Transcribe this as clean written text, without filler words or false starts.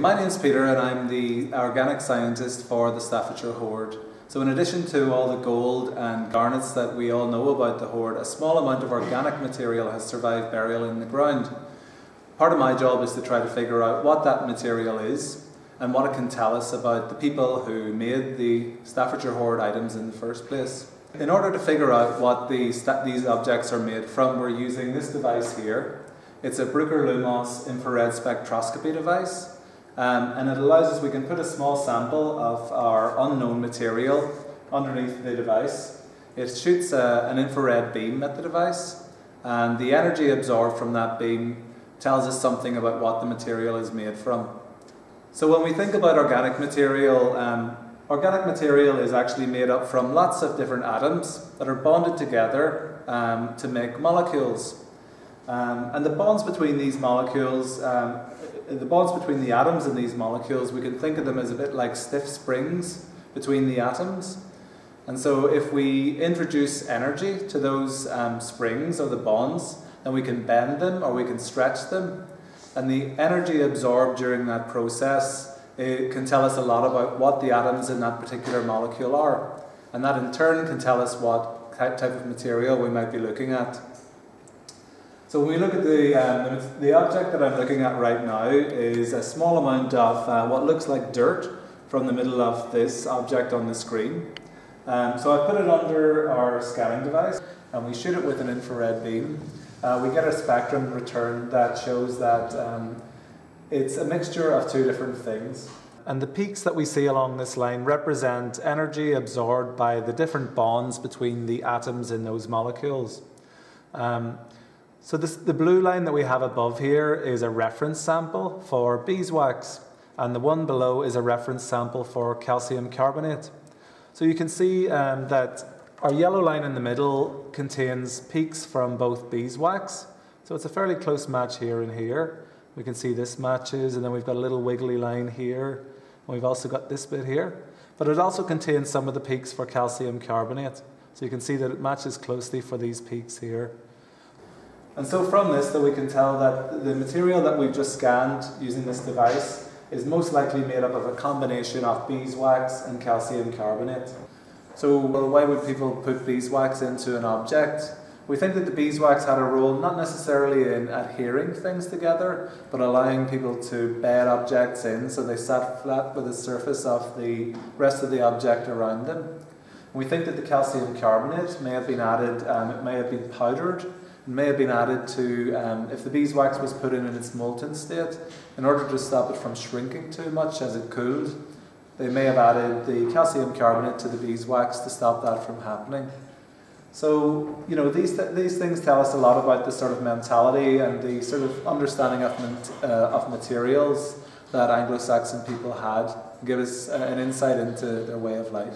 My name's Peter and I'm the organic scientist for the Staffordshire Hoard. So in addition to all the gold and garnets that we all know about the hoard, a small amount of organic material has survived burial in the ground. Part of my job is to try to figure out what that material is and what it can tell us about the people who made the Staffordshire Hoard items in the first place. In order to figure out what these objects are made from, we're using this device here. It's a Bruker-Lumos infrared spectroscopy device. And it allows us, we can put a small sample of our unknown material underneath the device. It shoots an infrared beam at the device, and the energy absorbed from that beam tells us something about what the material is made from. So when we think about organic material is actually made up from lots of different atoms that are bonded together to make molecules. And the bonds between these molecules, the bonds between the atoms in these molecules, we can think of them as a bit like stiff springs between the atoms. And so if we introduce energy to those springs or the bonds, then we can bend them or we can stretch them. And the energy absorbed during that process, it can tell us a lot about what the atoms in that particular molecule are. And that in turn can tell us what type of material we might be looking at. So when we look at the object that I'm looking at right now is a small amount of what looks like dirt from the middle of this object on the screen. So I put it under our scanning device and we shoot it with an infrared beam. We get a spectrum returned that shows that it's a mixture of two different things. And the peaks that we see along this line represent energy absorbed by the different bonds between the atoms in those molecules. So the blue line that we have above here is a reference sample for beeswax, and the one below is a reference sample for calcium carbonate. So you can see that our yellow line in the middle contains peaks from both beeswax. So it's a fairly close match here and here. We can see this matches, and then we've got a little wiggly line here. And we've also got this bit here. But it also contains some of the peaks for calcium carbonate. So you can see that it matches closely for these peaks here. And so from this, we can tell that the material that we've just scanned using this device is most likely made up of a combination of beeswax and calcium carbonate. So why would people put beeswax into an object? We think that the beeswax had a role not necessarily in adhering things together, but allowing people to bed objects in so they sat flat with the surface of the rest of the object around them. We think that the calcium carbonate may have been added, it may have been powdered, may have been added to, if the beeswax was put in its molten state, in order to stop it from shrinking too much as it cooled, they may have added the calcium carbonate to the beeswax to stop that from happening. So, you know, these things tell us a lot about the sort of mentality and the sort of understanding of materials that Anglo-Saxon people had, give us an insight into their way of life.